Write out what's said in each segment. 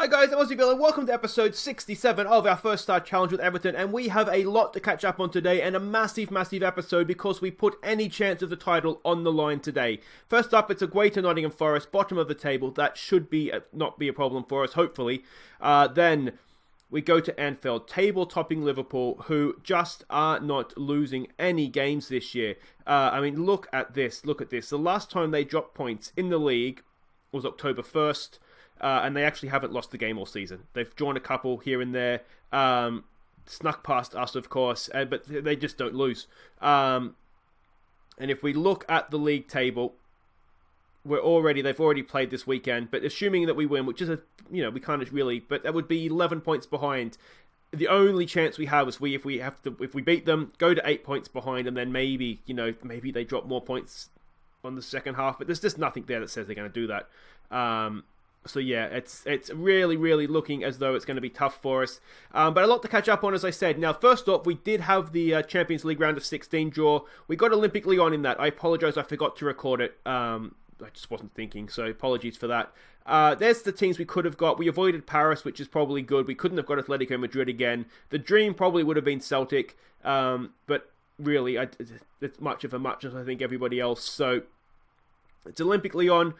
Hi guys, I'm Aussie and welcome to episode 67 of our first star challenge with Everton, and we have a lot to catch up on today and a massive episode because we put any chance of the title on the line today. First up, it's away to Nottingham Forest, bottom of the table. That should be not be a problem for us, hopefully. Then we go to Anfield, table-topping Liverpool, who just are not losing any games this year. I mean, look at this. The last time they dropped points in the league was October 1st. And they actually haven't lost the game all season. They've drawn a couple here and there, snuck past us, of course, but they just don't lose. And if we look at the league table, they've already played this weekend, but assuming that we win, which is we can't really, but that would be 11 points behind. The only chance we have is if we beat them, go to 8 points behind, and then maybe they drop more points on the second half. But there's just nothing there that says they're going to do that. So yeah, it's really looking as though it's going to be tough for us. But a lot to catch up on, as I said. Now, first off, we did have the Champions League round of 16 draw. We got Olympic Lyon in that. I apologise, I forgot to record it. I just wasn't thinking, so apologies for that. There's the teams we could have got. We avoided Paris, which is probably good. We couldn't have got Atletico Madrid again. The dream probably would have been Celtic, but really, it's much of a much as I think everybody else. So it's Olympic Lyon,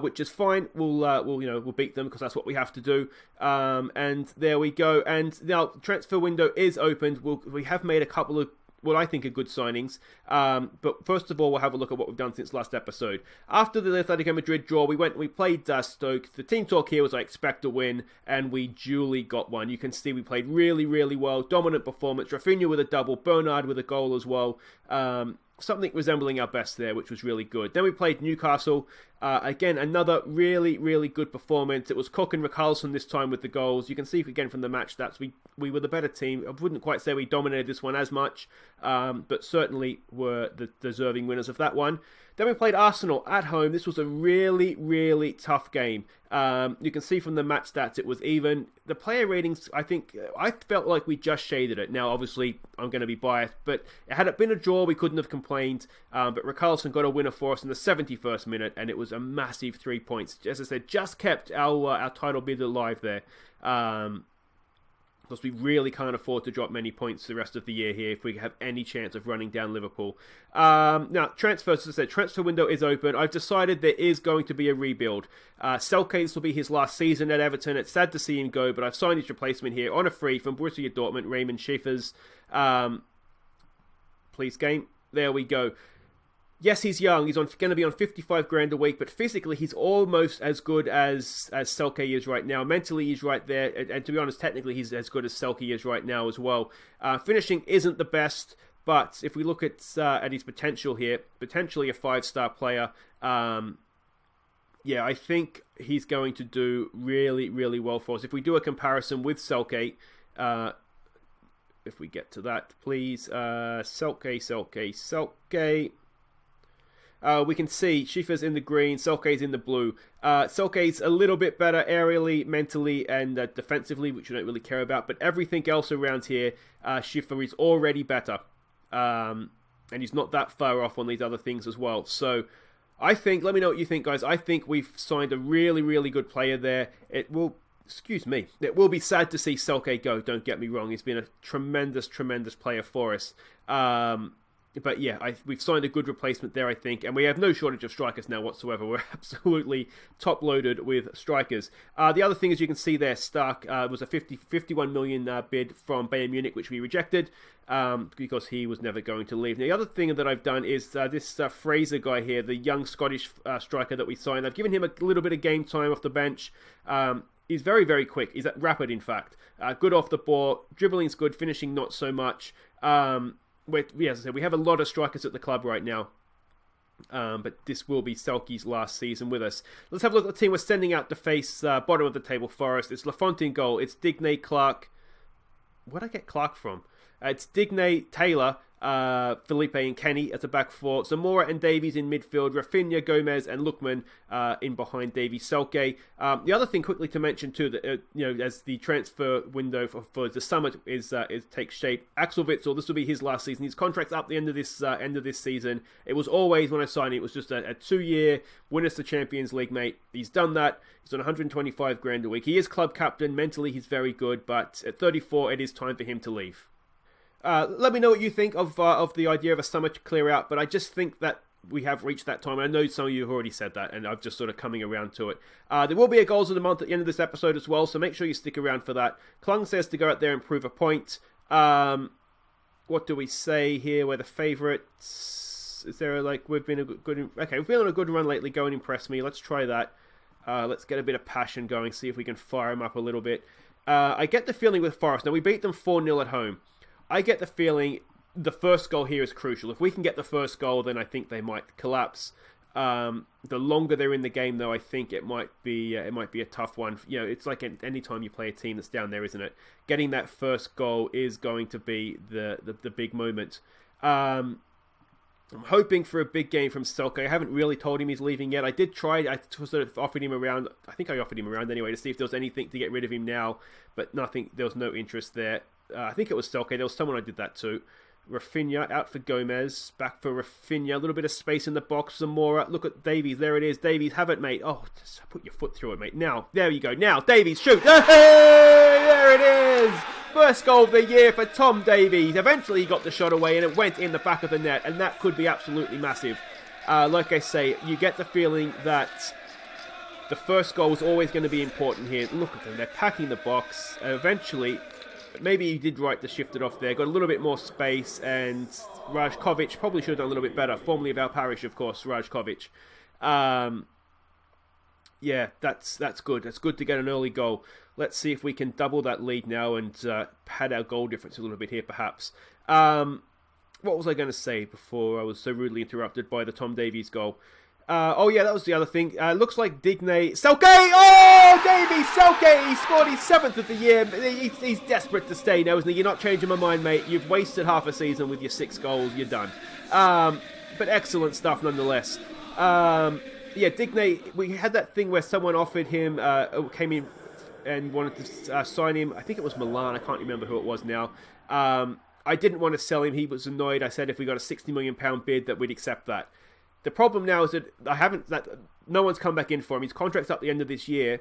which is fine. We'll beat them because that's what we have to do. And there we go. And now transfer window is opened. We have made a couple of what I think are good signings. But first of all, we'll have a look at what we've done since last episode. After the Atletico Madrid draw, we played Stoke. The team talk here was I expect a win, and we duly got one. You can see we played really well. Dominant performance. Rafinha with a double. Bernard with a goal as well. Something resembling our best there, which was really good. Then we played Newcastle. Again, another really good performance. It was Cook and Richarlison this time with the goals. You can see again from the match stats, we were the better team. I wouldn't quite say we dominated this one as much, but certainly were the deserving winners of that one. Then we played Arsenal at home. This was a really tough game. You can see from the match stats it was even. The player ratings, I felt like we just shaded it. Now, obviously, I'm going to be biased, but had it been a draw, we couldn't have complained. But Richarlison got a winner for us in the 71st minute, and it was a massive 3 points. As I said, just kept our title bid alive there. Because we really can't afford to drop many points the rest of the year here if we have any chance of running down Liverpool. Now, transfers, as I said, transfer window is open. I've decided there is going to be a rebuild. Selke, this will be his last season at Everton. It's sad to see him go, but I've signed his replacement here on a free from Borussia Dortmund, Raymond Schiffers. Please, game. There we go. Yes, he's young. He's going to be on 55 grand a week, but physically he's almost as good as Selke is right now. Mentally, he's right there, and to be honest, technically he's as good as Selke is right now as well. Finishing isn't the best, but if we look at his potential here, potentially a 5-star player. I think he's going to do really well for us. If we do a comparison with Selke, if we get to that, please, Selke. We can see Schiffer's in the green, Selke's in the blue. Selke's a little bit better aerially, mentally, and defensively, which we don't really care about. But everything else around here, Schiffer is already better. And he's not that far off on these other things as well. So I think, let me know what you think, guys. I think we've signed a really good player there. It will be sad to see Selke go, don't get me wrong. He's been a tremendous player for us. But yeah, we've signed a good replacement there, I think. And we have no shortage of strikers now whatsoever. We're absolutely top-loaded with strikers. The other thing, as you can see there, Stark was a 51 million bid from Bayern Munich, which we rejected because he was never going to leave. Now, the other thing that I've done is this Fraser guy here, the young Scottish striker that we signed. I've given him a little bit of game time off the bench. He's very quick. He's rapid, in fact. Good off the ball. Dribbling's good. Finishing, not so much. As I said, we have a lot of strikers at the club right now. But this will be Selke's last season with us. Let's have a look at the team we're sending out to face bottom of the table Forest. It's Lafont in goal. It's Digne, Clark. Where'd I get Clark from? It's Digne, Taylor, Felipe and Kenny as a back four, Zamora and Davies in midfield, Rafinha, Gomez and Lookman in behind Davies, Selke. The other thing quickly to mention too, that as the transfer window for the summer is takes shape, Axel Witsel, this will be his last season. His contract's up the end of this season. It was always, when I signed it was just a 2-year win us the Champions League, mate. He's done that. He's on 125 grand a week. He is club captain. Mentally, he's very good, but at 34, it is time for him to leave. Let me know what you think of the idea of a summer to clear out, but I just think that we have reached that time. I know some of you have already said that, and I'm just sort of coming around to it. There will be a Goals of the Month at the end of this episode as well, so make sure you stick around for that. Klung says to go out there and prove a point. What do we say here? We're the favourites. Is there we've been we've been on a good run lately. Go and impress me. Let's try that. Let's get a bit of passion going, see if we can fire them up a little bit. I get the feeling with Forest. Now, we beat them 4-0 at home. I get the feeling the first goal here is crucial. If we can get the first goal, then I think they might collapse. The longer they're in the game, though, I think it might be a tough one. It's like any time you play a team that's down there, isn't it? Getting that first goal is going to be the big moment. I'm hoping for a big game from Selke. I haven't really told him he's leaving yet. I did try. I sort of offered him around. I think I offered him around anyway to see if there was anything to get rid of him now, but nothing. There was no interest there. I think it was Selke. There was someone I did that to. Rafinha out for Gomez. Back for Rafinha. A little bit of space in the box. Zamora. Look at Davies. There it is. Davies, have it, mate. Oh, just put your foot through it, mate. Now, there you go. Now, Davies, shoot. Hey, there it is. First goal of the year for Tom Davies. Eventually, he got the shot away, and it went in the back of the net, and that could be absolutely massive. Like I say, you get the feeling that the first goal is always going to be important here. Look at them. They're packing the box. Eventually, maybe he did right to shift it off there. Got a little bit more space, and Rajkovic probably should have done a little bit better. Formerly of our parish, of course, Rajkovic. Yeah, that's good. That's good to get an early goal. Let's see if we can double that lead now and pad our goal difference a little bit here, perhaps. What was I going to say before I was so rudely interrupted by the Tom Davies goal? Oh yeah, that was the other thing. Looks like Digne... Selke! Oh, Davies! Selke! He scored his 7th of the year. He's desperate to stay now, isn't he? You're not changing my mind, mate. You've wasted half a season with your 6 goals. You're done. But excellent stuff nonetheless. Yeah, Digne, we had that thing where someone offered him, came in and wanted to sign him. I think it was Milan. I can't remember who it was now. I didn't want to sell him. He was annoyed. I said if we got a £60 million bid that we'd accept that. The problem now is that no one's come back in for him. His contract's up the end of this year.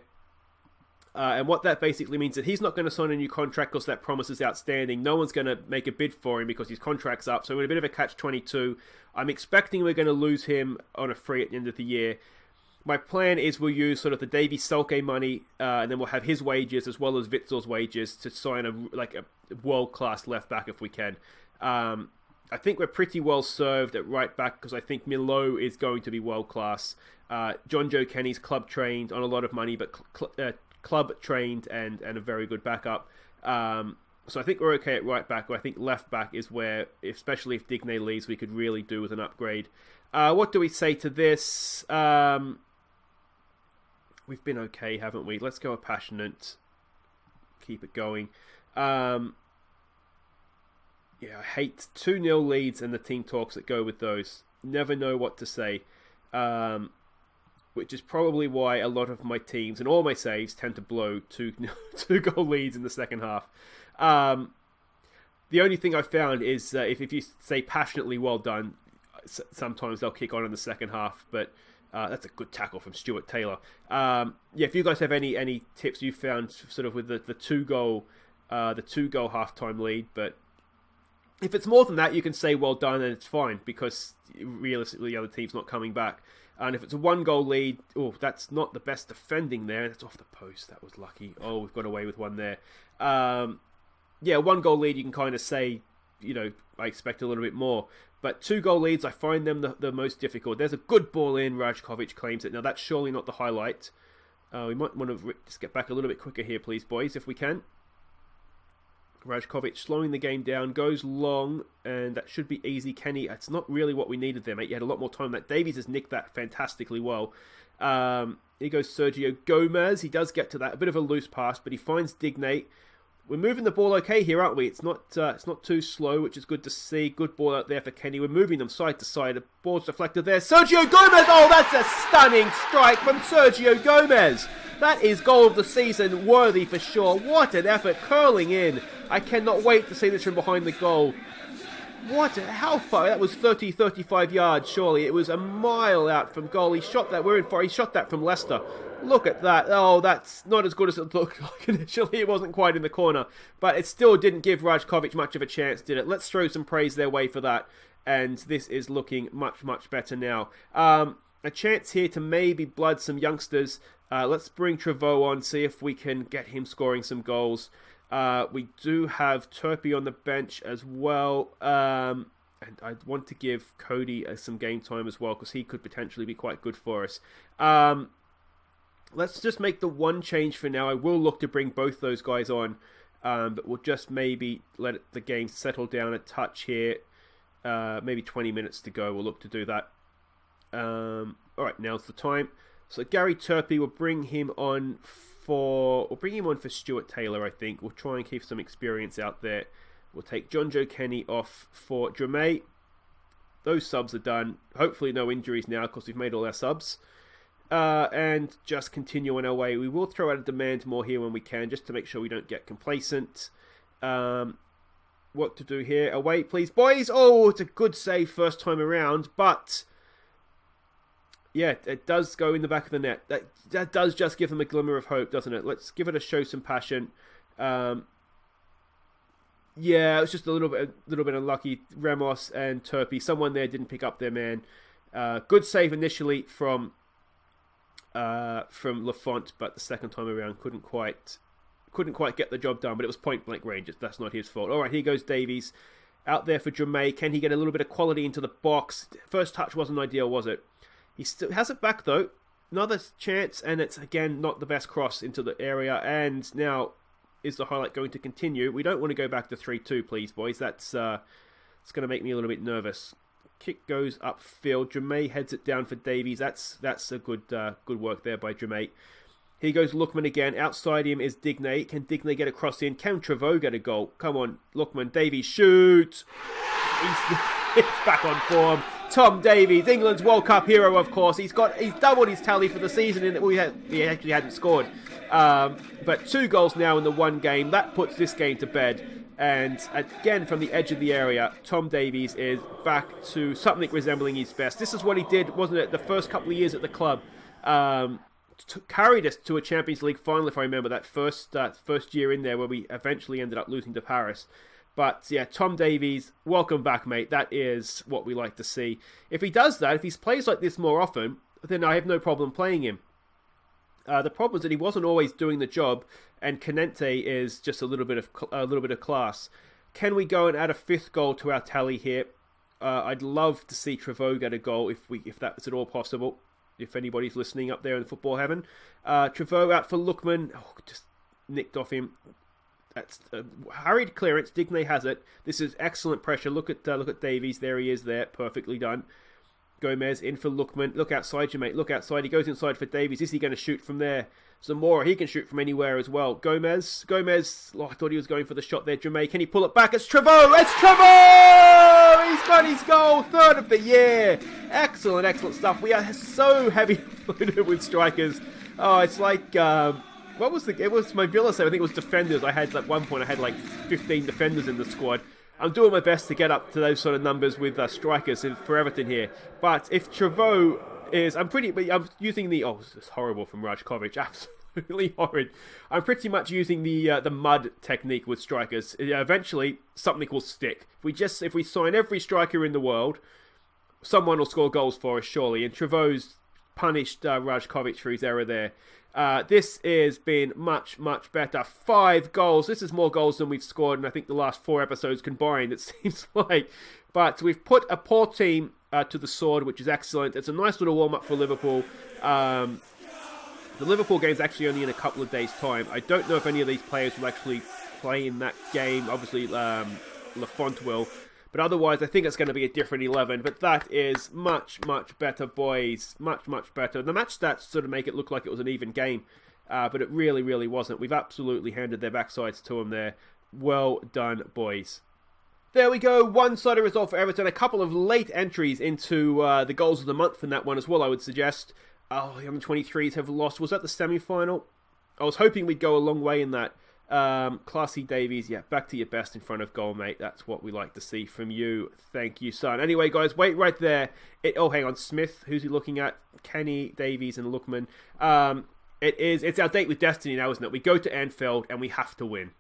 And what that basically means is that he's not going to sign a new contract because that promise is outstanding. No one's going to make a bid for him because his contract's up. So we're in a bit of a catch-22. I'm expecting we're going to lose him on a free at the end of the year. My plan is we'll use sort of the Davy Selke money, and then we'll have his wages as well as Witzel's wages to sign a world-class left-back if we can. I think we're pretty well served at right back because I think Milo is going to be world-class. John Joe Kenny's club-trained on a lot of money, but club-trained and a very good backup. So I think we're okay at right back. I think left back is where, especially if Digne leaves, we could really do with an upgrade. What do we say to this? We've been okay, haven't we? Let's go a passionate. Keep it going. Yeah, I hate 2-0 leads and the team talks that go with those. Never know what to say. Which is probably why a lot of my teams and all my saves tend to blow 2-goal leads in the second half. The only thing I found is if you say passionately well done, sometimes they'll kick on in the second half. But that's a good tackle from Stuart Taylor. Yeah, if you guys have any tips you found sort of with the 2-goal halftime lead, but if it's more than that, you can say well done and it's fine because realistically the other team's not coming back. And if it's a 1-goal lead, that's not the best defending there. That's off the post. That was lucky. Oh, we've got away with one there. Yeah, 1-goal lead, you can kind of say, I expect a little bit more. But 2-goal leads, I find them the most difficult. There's a good ball in. Rajkovic claims it. Now, that's surely not the highlight. We might want to just get back a little bit quicker here, please, boys, if we can. Rajkovic slowing the game down, goes long, and that should be easy. Kenny, it's not really what we needed there, mate. You had a lot more time. That Davies has nicked that fantastically well. Here goes Sergio Gomez. He does get to that. A bit of a loose pass, but he finds Digne. we're moving the ball okay here, aren't we? It's not too slow, which is good to see. Good ball out there for Kenny. We're moving them side to side. The ball's deflected there. Sergio Gomez! Oh, that's a stunning strike from Sergio Gomez. That is goal of the season worthy for sure. What an effort, curling in. I cannot wait to see this from behind the goal. How far? That was 30, 35 yards, surely. It was a mile out from goal. He shot that. He shot that from Leicester. Look at that. Oh, that's not as good as it looked like initially. It wasn't quite in the corner. But it still didn't give Rajkovic much of a chance, did it? Let's throw some praise their way for that. And this is looking much, much better now. A chance here to maybe blood some youngsters. Let's bring Trevoh on, see if we can get him scoring some goals. We do have Turpey on the bench as well. And I want to give Cody some game time as well, because he could potentially be quite good for us. Let's just make the one change for now. I will look to bring both those guys on, but we'll just maybe let the game settle down a touch here. Maybe 20 minutes to go. We'll look to do that. All right, now's the time. So Gary Turpey, we'll bring him on for Stuart Taylor, I think. We'll try and keep some experience out there. We'll take John Joe Kenny off for Dramé. Those subs are done. Hopefully no injuries now, because we've made all our subs. And just continue on our way. We will throw out a demand more here when we can, just to make sure we don't get complacent. What to do here? Away, please, boys. Oh, it's a good save first time around, but yeah, it does go in the back of the net. That does just give them a glimmer of hope, doesn't it? Let's give it a show some passion. Yeah, it was just a little bit unlucky. Ramos and Turpey, someone there didn't pick up their man. Good save initially from Lafont, but the second time around couldn't quite get the job done. But it was point blank range. That's not his fault. All right, here goes Davies out there for Dramé. Can he get a little bit of quality into the box? First touch wasn't ideal, was it? He still has it back though. Another chance, and it's again not the best cross into the area. And now is the highlight going to continue? We don't want to go back to 3-2, please, boys. It's going to make me a little bit nervous. Kick goes upfield. Dramé heads it down for Davies. That's a good work there by Dramé. Here goes Lookman again. Outside him is Digne. Can Digne get a cross in? Can Trevoh get a goal? Come on, Lookman. Davies, shoot! He's back on form. Tom Davies, England's World Cup hero, of course. He's doubled his tally for the season in that he actually hadn't scored. But 2 goals now in the one game. That puts this game to bed. And again, from the edge of the area, Tom Davies is back to something resembling his best. This is what he did, wasn't it, the first couple of years at the club. Carried us to a Champions League final, if I remember, that first year in there, where we eventually ended up losing to Paris. But yeah, Tom Davies, welcome back, mate. That is what we like to see. If he does that, if he plays like this more often, then I have no problem playing him. The problem is that he wasn't always doing the job, and Canente is just a little bit of class. Can we go and add a 5th goal to our tally here? I'd love to see Trevoh get a goal if that's at all possible. If anybody's listening up there in football heaven, Trevoh out for Lookman. Oh, just nicked off him. That's a hurried clearance. Digne has it. This is excellent pressure. Look at Davies. There he is. There, perfectly done. Gomez in for Lookman. Look outside you, mate. Look outside. He goes inside for Davies. Is he going to shoot from there? Zamora, he can shoot from anywhere as well. Gomez. Oh, I thought he was going for the shot there. Dramé, can he pull it back? It's Trevoh. It's Trevoh. He's got his goal. 3rd of the year. Excellent stuff. We are so heavy loaded with strikers. Oh, it's like it was my Villa save. I think it was defenders. At one point I had like 15 defenders in the squad. I'm doing my best to get up to those sort of numbers with strikers for Everton here. But if Trevoh is, I'm using it's horrible from Rajkovic, absolutely horrid. I'm pretty much using the mud technique with strikers. Eventually, something will stick. If we sign every striker in the world, someone will score goals for us, surely. And Trevoh's punished Rajkovic for his error there. This has been much better. 5 goals. This is more goals than we've scored in, I think, the last 4 episodes combined, it seems like. But we've put a poor team to the sword, which is excellent. It's a nice little warm-up for Liverpool. The Liverpool game's actually only in a couple of days' time. I don't know if any of these players will actually play in that game. Obviously, Lafont will. But otherwise, I think it's going to be a different 11. But that is much better, boys. Much better. The match stats sort of make it look like it was an even game. but it really, really wasn't. We've absolutely handed their backsides to them there. Well done, boys. There we go, one-sided result for Everton. A couple of late entries into the goals of the month in that one as well, I would suggest. Oh, the under-23s have lost. Was that the semi-final? I was hoping we'd go a long way in that. Classy Davies, yeah, back to your best in front of goal, mate. That's what we like to see from you. Thank you, son. Anyway, guys, wait right there. Oh, hang on, Smith. Who's he looking at? Kenny, Davies, and Lookman. It's our date with destiny now, isn't it? We go to Anfield and we have to win.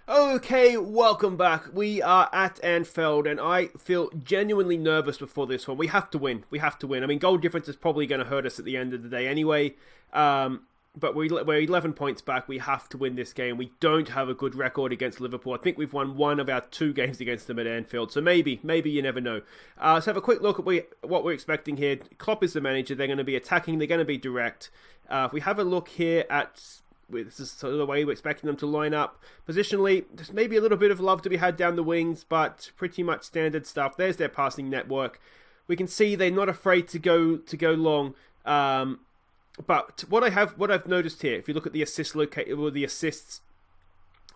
Okay, welcome back. We are at Anfield, and I feel genuinely nervous before this one. We have to win. We have to win. I mean, goal difference is probably going to hurt us at the end of the day anyway. But we're 11 points back. We have to win this game. We don't have a good record against Liverpool. I think we've won one of our 2 games against them at Anfield. So maybe you never know. Let's have a quick look at what we're expecting here. Klopp is the manager. They're going to be attacking. They're going to be direct. If we have a look here at... This is sort of the way we're expecting them to line up. Positionally, there's maybe a little bit of love to be had down the wings, but pretty much standard stuff. There's their passing network. We can see they're not afraid to go long. But what I've noticed here, if you look at the assist or the assists,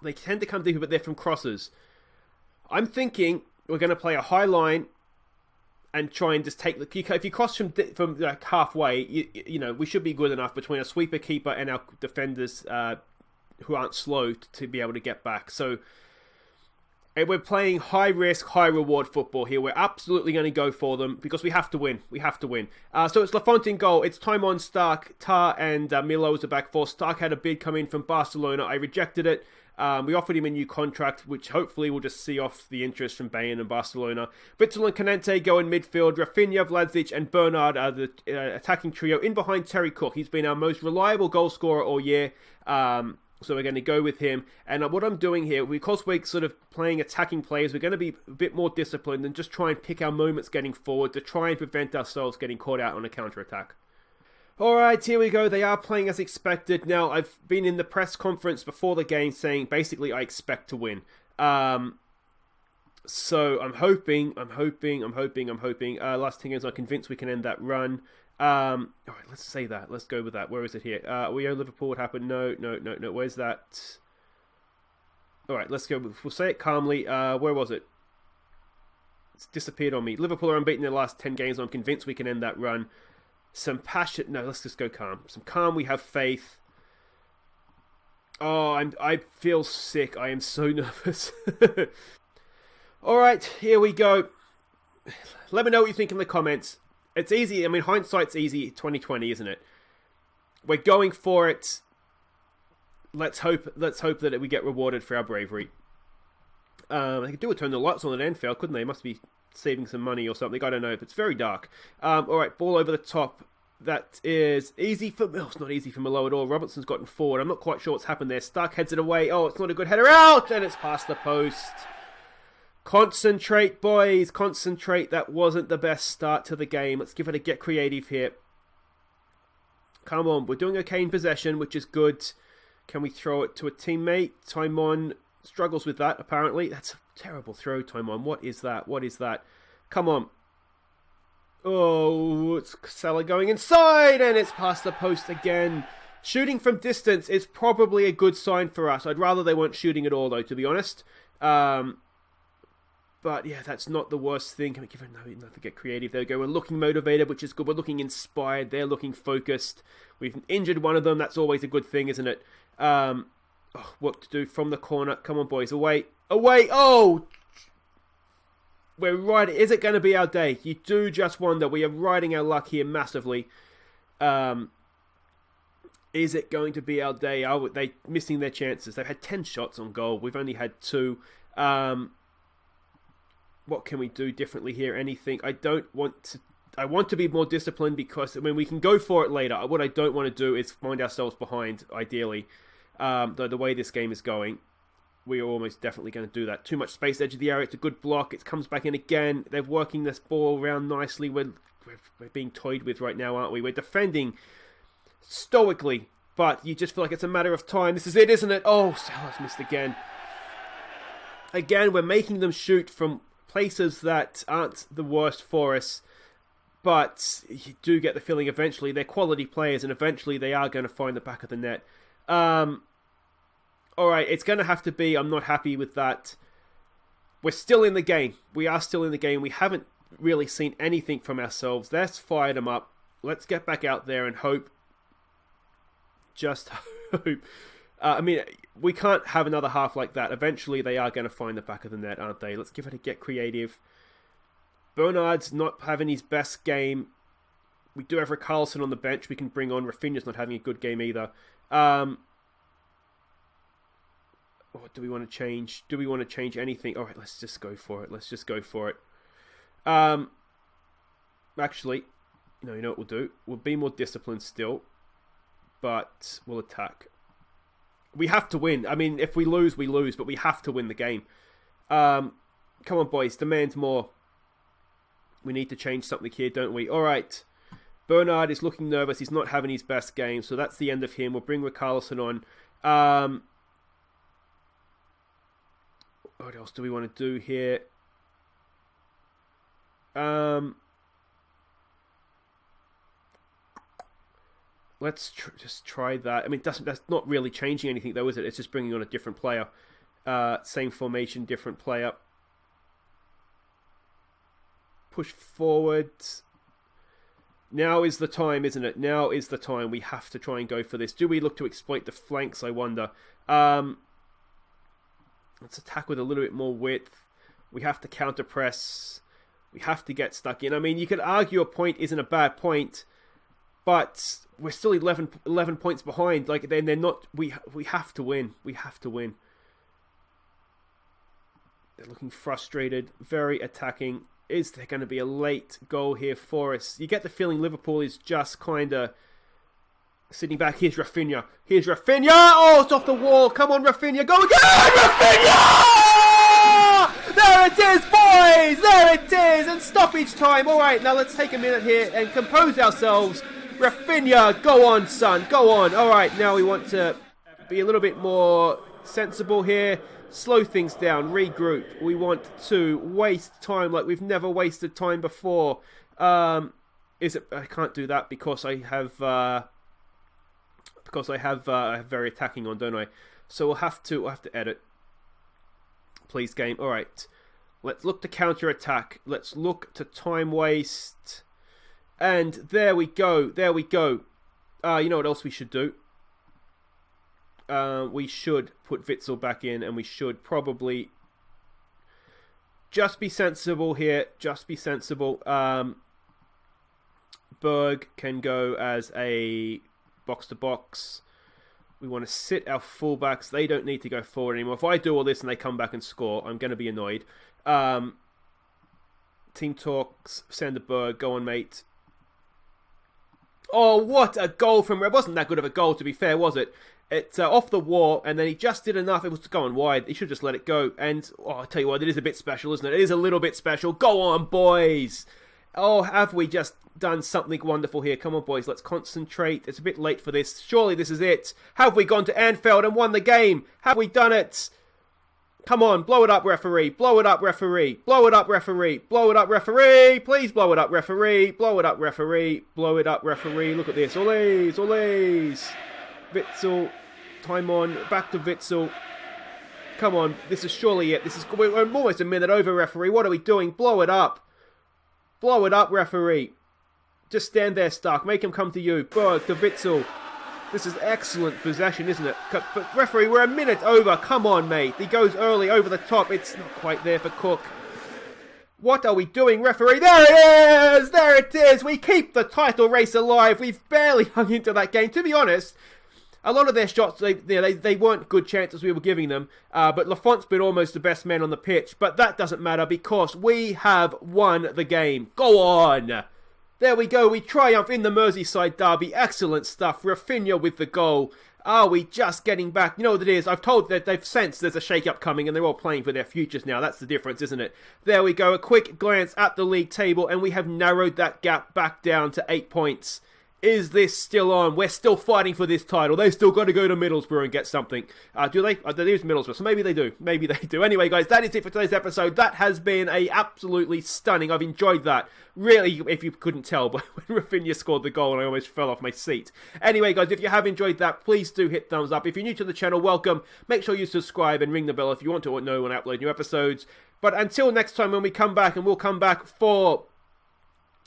they tend to come deeper, but they're from crosses. I'm thinking we're going to play a high line and try and just take if you cross from like halfway, you know, we should be good enough between a sweeper, keeper, and our defenders who aren't slow to be able to get back. So we're playing high risk, high reward football here. We're absolutely going to go for them because we have to win. We have to win. So it's Lafont in goal. It's Timon, Stark, Tar, and Milo as the back four. Stark had a bid come in from Barcelona. I rejected it. We offered him a new contract, which hopefully will just see off the interest from Bayern and Barcelona. Witzel and Canente go in midfield. Rafinha, Vlasic, and Bernard are the attacking trio. In behind Terry Cook. He's been our most reliable goal scorer all year. So we're going to go with him. And what I'm doing here, because we're sort of playing attacking players, we're going to be a bit more disciplined and just try and pick our moments getting forward to try and prevent ourselves getting caught out on a counter-attack. Alright, here we go. They are playing as expected. Now, I've been in the press conference before the game saying, basically, I expect to win. So I'm hoping. Last 10 games, I'm convinced we can end that run. Alright, let's say that. Let's go with that. Where is it here? We owe Liverpool what happened. No. Where's that? Alright, let's go. We'll say it calmly. Where was it? It's disappeared on me. Liverpool are unbeaten in the last 10 games. I'm convinced we can end that run. Some passion. No, let's just go calm. Some calm. We have faith. Oh, I feel sick. I am so nervous. Alright, here we go. Let me know what you think in the comments. It's easy. I mean, hindsight's easy. 2020, isn't it? We're going for it. Let's hope that we get rewarded for our bravery. They could do a turn the lights on at Anfield, couldn't they? Must be saving some money or something. I don't know. It's very dark. Alright, ball over the top. That is easy for... Oh, it's not easy for Malo at all. Robertson's gotten forward. I'm not quite sure what's happened there. Stark heads it away. Oh, it's not a good header out! And it's past the post. Concentrate, boys. Concentrate. That wasn't the best start to the game. Let's give it a get creative here. Come on. We're doing okay in possession, which is good. Can we throw it to a teammate? Timon struggles with that, apparently. That's a terrible throw, Timon. What is that? Come on. Oh, it's Salah going inside, and it's past the post again. Shooting from distance is probably a good sign for us. I'd rather they weren't shooting at all, though, to be honest. But yeah, that's not the worst thing. Can we give it another get creative? There we go. We're looking motivated, which is good. We're looking inspired. They're looking focused. We've injured one of them. That's always a good thing, isn't it? What to do from the corner. Come on, boys. Away. Oh! We're right. Is it going to be our day? You do just wonder. We are riding our luck here massively. Is it going to be our day? Are they missing their chances? They've had 10 shots on goal. We've only had 2. What can we do differently here? Anything? I want to be more disciplined because, I mean, we can go for it later. What I don't want to do is find ourselves behind, ideally. Though the way this game is going, we are almost definitely going to do that. Too much space, edge of the area. It's a good block. It comes back in again. They're working this ball around nicely. We're being toyed with right now, aren't we? We're defending stoically, but you just feel like it's a matter of time. This is it, isn't it? Oh, Salah's missed again. Again, we're making them shoot from places that aren't the worst for us. But you do get the feeling eventually they're quality players and eventually they are going to find the back of the net. Alright, it's going to have to be, I'm not happy with that. We're still in the game. We are still in the game. We haven't really seen anything from ourselves. Let's fire them up. Let's get back out there and hope. Just hope. I mean, we can't have another half like that. Eventually they are going to find the back of the net, aren't they? Let's give it a get creative. Bernard's not having his best game. We do have Carlson on the bench we can bring on. Rafinha's not having a good game either. What do we want to change? Do we want to change anything? All right, let's just go for it. Let's just go for it. Actually, you know what we'll do? We'll be more disciplined still, but we'll attack. We have to win. I mean, if we lose, we lose, but we have to win the game. Come on, boys. Demand more. We need to change something here, don't we? All right. Bernard is looking nervous. He's not having his best game, so that's the end of him. We'll bring Richarlison on. What else do we want to do here? Let's just try that. I mean, that's not really changing anything, though, is it? It's just bringing on a different player. Same formation, different player. Push forward. Now is the time, isn't it? Now is the time. We have to try and go for this. Do we look to exploit the flanks, I wonder? Let's attack with a little bit more width. We have to counter press. We have to get stuck in. I mean, you could argue a point isn't a bad point, but we're still 11 points behind. Like, they're not. We have to win. We have to win. They're looking frustrated. Very attacking. Is there going to be a late goal here for us? You get the feeling Liverpool is just kind of sitting back. Here's Rafinha. Here's Rafinha. Oh, it's off the wall. Come on, Rafinha. Go again. Rafinha! There it is, boys. There it is. And stoppage time. All right, now let's take a minute here and compose ourselves. Rafinha, go on, son. Go on. All right, now we want to be a little bit more sensible here. Slow things down. Regroup. We want to waste time like we've never wasted time before. Is it? I can't do that because I have very attacking on, don't I? So we'll have to edit. Please, game. All right. Let's look to counter attack. Let's look to time waste. And there we go. There we go. You know what else we should do? We should put Witsel back in, and we should probably just be sensible here. Just be sensible. Berg can go as a box-to-box. We want to sit our fullbacks. They don't need to go forward anymore. If I do all this and they come back and score, I'm going to be annoyed. Team talks. Sander Berg. Go on, mate. Oh, what a goal from... It wasn't that good of a goal, to be fair, was it? It's off the wall, and then he just did enough. It was going wide. He should just let it go. And, I'll tell you what, it is a bit special, isn't it? It is a little bit special. Go on, boys! Oh, have we just done something wonderful here? Come on, boys, let's concentrate. It's a bit late for this. Surely this is it. Have we gone to Anfield and won the game? Have we done it? Come on, blow it up, referee. Blow it up, referee. Blow it up, referee. Blow it up, referee. Please blow it up, referee. Blow it up, referee. Blow it up, referee. Look at this. Olays, olays. Witsel. Time on. Back to Witsel. Come on. This is surely it. We're almost a minute over, referee. What are we doing? Blow it up. Blow it up, referee. Just stand there, Stark. Make him come to you. Berg to Witsel. This is excellent possession, isn't it? But referee, we're a minute over. Come on, mate. He goes early over the top. It's not quite there for Cook. What are we doing, referee? There it is! There it is! We keep the title race alive. We've barely hung into that game. To be honest, a lot of their shots, they weren't good chances we were giving them. But Lafont's been almost the best man on the pitch. But that doesn't matter because we have won the game. Go on! There we go, we triumph in the Merseyside derby. Excellent stuff. Rafinha with the goal. Are we just getting back? You know what it is? I've told that they've sensed there's a shake-up coming and they're all playing for their futures now. That's the difference, isn't it? There we go. A quick glance at the league table and we have narrowed that gap back down to 8 points. Is this still on? We're still fighting for this title. They've still got to go to Middlesbrough and get something. Do they? They use Middlesbrough, so maybe they do. Maybe they do. Anyway, guys, that is it for today's episode. That has been absolutely stunning. I've enjoyed that. Really, if you couldn't tell, but when Rafinha scored the goal and I almost fell off my seat. Anyway, guys, if you have enjoyed that, please do hit thumbs up. If you're new to the channel, welcome. Make sure you subscribe and ring the bell if you want to know when I upload new episodes. But until next time when we come back, and we'll come back for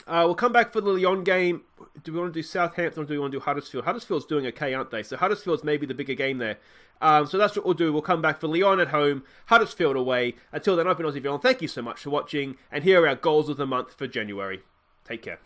the Lyon game. Do we want to do Southampton or do we want to do Huddersfield? Huddersfield's doing okay, aren't they? So Huddersfield's maybe the bigger game there. So that's what we'll do. We'll come back for Lyon at home, Huddersfield away. Until then, I've been Aussie. Thank you so much for watching. And here are our goals of the month for January. Take care.